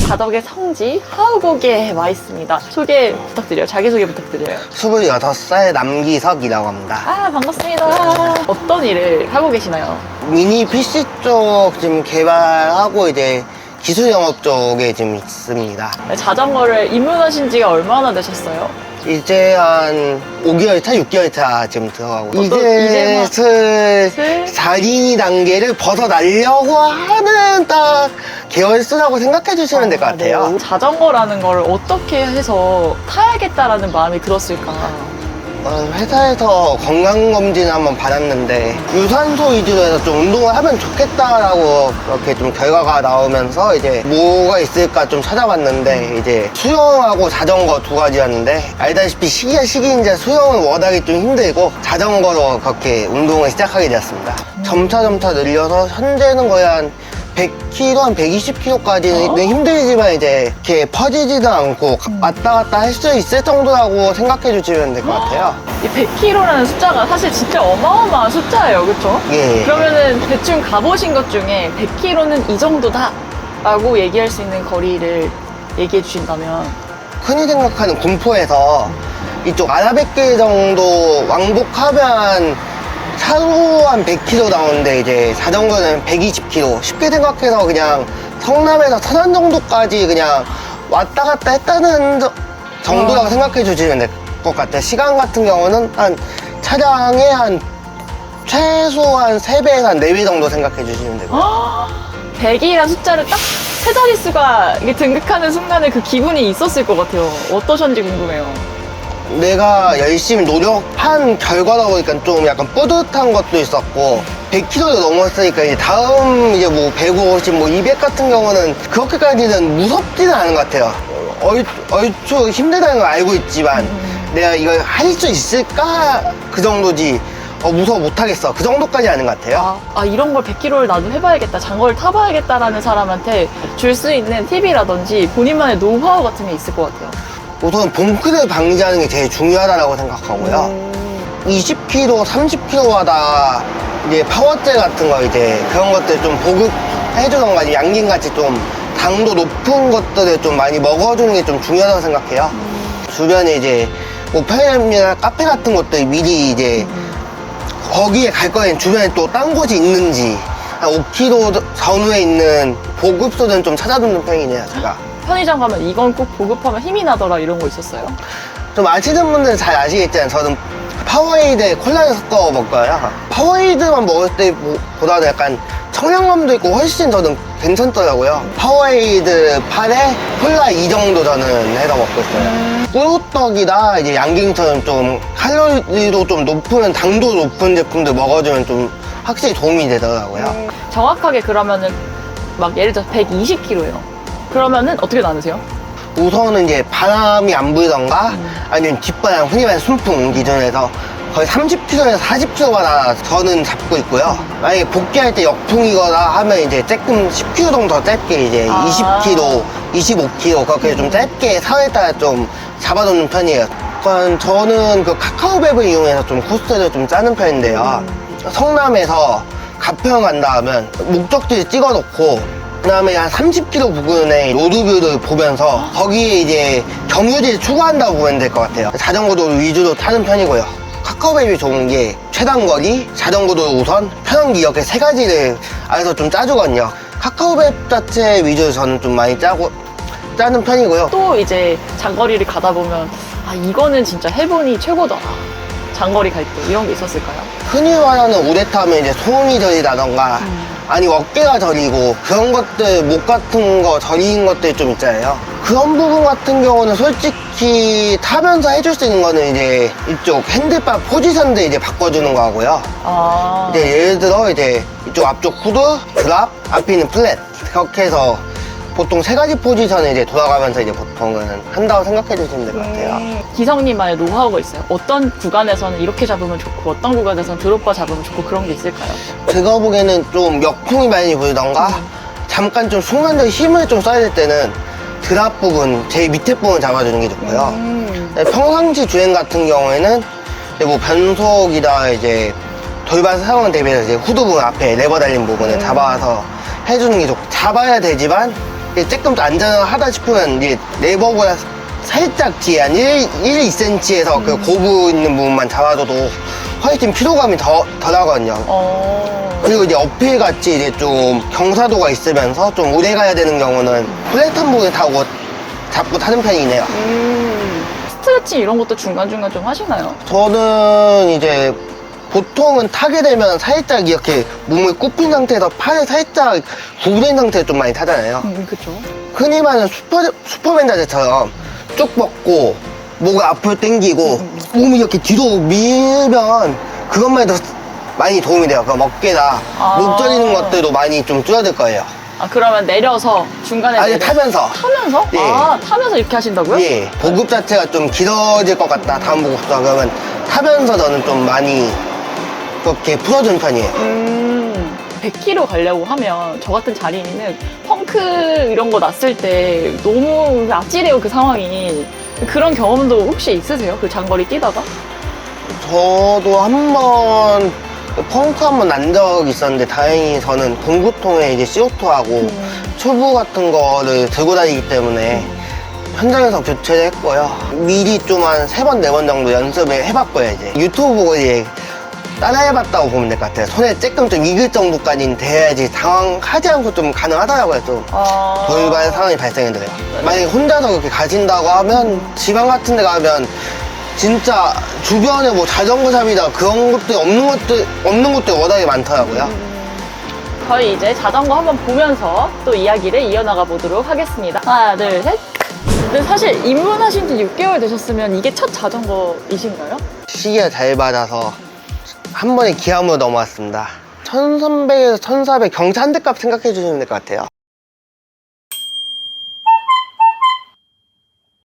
가덕의 성지 하우곡에 와 있습니다. 소개 부탁드려요. 자기소개 부탁드려요. 26살 남기석이라고 합니다. 아, 반갑습니다. 어떤 일을 하고 계시나요? 미니 PC 쪽 지금 개발하고 이제 기술 영업 쪽에 지금 있습니다. 자전거를 입문하신 지가 얼마나 되셨어요? 이제 한 5개월 차, 6개월 차 지금 들어가고 이제 이제 슬 4인 단계를 벗어나려고 하는 딱 계열수라고 생각해 주시면 될 것 같아요. 네. 자전거라는 걸 어떻게 해서 타야겠다라는 마음이 들었을까? 회사에서 건강검진을 한번 받았는데 유산소 위주로 해서 좀 운동을 하면 좋겠다라고 그렇게 좀 결과가 나오면서 이제 뭐가 있을까 좀 찾아봤는데 이제 수영하고 자전거 두 가지였는데 알다시피 시기가 시기인지 수영은 워낙에 좀 힘들고 자전거로 그렇게 운동을 시작하게 되었습니다. 점차 늘려서 현재는 거의 한 100kg, 한 120kg까지는 힘들지만 이제 이렇게 퍼지지도 않고 왔다 갔다 할 수 있을 정도라고 생각해 주시면 될 것 같아요. 이 100km라는 숫자가 사실 진짜 어마어마한 숫자예요, 그렇죠? 예. 그러면은 대충 가보신 것 중에 100km는 이 정도다 라고 얘기할 수 있는 거리를 얘기해 주신다면? 흔히 생각하는 군포에서 이쪽 아라뱃길 정도 왕복하면 차로 한 100km 나오는데 이제 자전거는 120km. 쉽게 생각해서 그냥 성남에서 천안 정도까지 그냥 왔다 갔다 했다는 정도라고 생각해 주시면 될 것 같아요. 시간 같은 경우는 한 차량에 한 최소한 3배에서 한 4배 정도 생각해 주시면 되고요. 100이라는 숫자를 딱 세 자릿수가 이게 등극하는 순간에 그 기분이 있었을 것 같아요. 어떠셨는지 궁금해요. 내가 열심히 노력한 결과다 보니까 좀 약간 뿌듯한 것도 있었고 100km도 넘었으니까 이제 다음 이제 뭐 150, 뭐 200 같은 경우는 그렇게까지는 무섭지는 않은 것 같아요. 얼추 힘들다는 걸 알고 있지만 내가 이걸 할 수 있을까? 그 정도지 무서워 못하겠어. 그 정도까지 아는 것 같아요. 이런 걸 100km를 나도 해봐야겠다, 장거리를 타봐야겠다라는 사람한테 줄 수 있는 팁이라든지 본인만의 노하우 같은 게 있을 것 같아요. 우선 봄크를 방지하는 게 제일 중요하다고 생각하고요. 20km, 30km마다 이제 파워젤 같은 거 이제 그런 것들 좀 보급해주던가 양갱같이 좀 당도 높은 것들을 좀 많이 먹어주는 게 좀 중요하다고 생각해요. 주변에 이제 뭐 편의점이나 카페 같은 것들 미리 이제 거기에 갈 거엔 주변에 또 딴 곳이 있는지 한 5km 전후에 있는 보급소는 좀 찾아두는 편이네요, 제가. 편의점 가면 이건 꼭 보급하면 힘이 나더라 이런 거 있었어요? 좀 아시는 분들은 잘 아시겠지만 저는 파워에이드에 콜라를 섞어 먹어요. 파워에이드만 먹을 때보다는 약간 청량감도 있고 훨씬 저는 괜찮더라고요. 파워에이드 8에 콜라 2 정도 저는 해서 먹고 있어요. 꾸루떡이나 이제 양갱처럼 좀 칼로리도 좀 높은, 당도 높은 제품들 먹어주면 좀 확실히 도움이 되더라고요. 정확하게 그러면은 막 예를 들어서 120km예요. 그러면은 어떻게 나누세요? 우선은 이제 바람이 안 불던가 아니면 뒷바람, 흔히 말하는 순풍 기준에서 거의 30km에서 40km마다 저는 잡고 있고요. 만약에 복귀할 때 역풍이거나 하면 이제 조금 10km 정도 더 짧게 이제 20km, 25km 그렇게 좀 짧게 상황에 따라 좀 잡아놓는 편이에요. 그러니까 저는 그 카카오맵을 이용해서 좀 코스를 좀 짜는 편인데요. 성남에서 가평 간다 하면 목적지를 찍어놓고 그다음에 한 30km 부근에 로드뷰를 보면서 거기에 이제 경유지를 추가한다 보면 될 것 같아요. 자전거도 위주로 타는 편이고요. 카카오맵이 좋은 게 최단거리, 자전거도 우선, 편한기 이렇게 세 가지를 알아서 좀 짜주거든요. 카카오맵 자체 위주로 저는 좀 많이 짜는 편이고요. 또 이제 장거리를 가다 보면 이거는 진짜 해보니 최고더라, 장거리 갈 때 이런 게 있었을까요? 흔히 말하는 우레타면 이제 소음이 저리다던가 아니 어깨가 저리고 그런 것들, 목 같은 거 저린 것들 좀 있잖아요. 그런 부분 같은 경우는 솔직히 타면서 해줄 수 있는 거는 이제 이쪽 핸들바 포지션들 이제 바꿔주는 거 하고요. 이제 예를 들어 이제 이쪽 앞쪽 후드, 드랍, 앞에 있는 플랫 그렇게 해서 보통 세 가지 포지션을 이제 돌아가면서 이제 보통은 한다고 생각해 주시면 될 것 같아요. 기성님만의 노하우가 있어요? 어떤 구간에서는 이렇게 잡으면 좋고 어떤 구간에서는 드롭바 잡으면 좋고 그런 게 있을까요? 제가 보기에는 좀 역풍이 많이 불던가 잠깐 좀 순간적인 힘을 좀 써야 될 때는 드랍 부분, 제일 밑에 부분 잡아주는 게 좋고요. 평상시 주행 같은 경우에는 이제 뭐 변속이나 이제 돌발 상황 대비해서 이제 후드 부분 앞에 레버 달린 부분을 잡아서 해주는 게 좋고 잡아야 되지만 이게 조금 더 안전하다 싶으면 이제 레버보다 살짝 뒤에 한 2cm에서 그 고부 있는 부분만 잡아줘도 훨씬 좀 피로감이 더 덜하거든요. 그리고 이제 어필 같이 이제 좀 경사도가 있으면서 좀 오래 가야 되는 경우는 플랫한 부분에 타고 잡고 타는 편이네요. 스트레칭 이런 것도 중간중간 좀 하시나요? 저는 이제 보통은 타게 되면 살짝 이렇게 몸을 굽힌 상태에서 팔을 살짝 구부린 상태로 좀 많이 타잖아요. 그쵸. 흔히 말하는 슈퍼맨 자세처럼 쭉 뻗고 목을 앞으로 당기고 몸을 이렇게 뒤로 밀면 그것만 해도 많이 도움이 돼요. 그럼 어깨나 목 저리는 것들도 많이 좀 줄어들 거예요. 아, 그러면 내려서 중간에 아니, 타면서. 타면서? 예. 아, 타면서 이렇게 하신다고요? 예. 보급 자체가 좀 길어질 것 같다. 다음 보급수가. 그러면 타면서 저는 좀 많이 그렇게 풀어주는 편이에요. 100km 가려고 하면 저 같은 자린이는 펑크 이런 거 났을 때 너무 아찔해요, 그 상황이. 그런 경험도 혹시 있으세요? 그 장거리 뛰다가? 저도 한번 펑크 한 번 난 적이 있었는데 다행히 저는 공구통에 이제 CO2하고 튜브 같은 거를 들고 다니기 때문에 현장에서 교체를 했고요. 미리 좀 한 3번, 4번 정도 연습을 해봤고요. 이제 유튜브 보고 이제 따라해봤다고 보면 될 것 같아요. 손에 조금 좀 익을 정도까지는 돼야지 당황하지 않고 좀 가능하더라고요. 좀 돌발 상황이 발생해도요. 만약에 혼자서 그렇게 가신다고 하면 지방 같은 데 가면 진짜 주변에 뭐 자전거 샵이다 그런 것들이 없는 것들이 워낙에 많더라고요. 저희 이제 자전거 한번 보면서 또 이야기를 이어나가 보도록 하겠습니다. 하나, 둘, 셋. 근데 사실 입문하신 지 6개월 되셨으면 이게 첫 자전거이신가요? 시기가 잘 맞아서 한 번에 기암으로 넘어왔습니다. 1300에서 1400 경차 한 대값 생각해 주시면 될 것 같아요.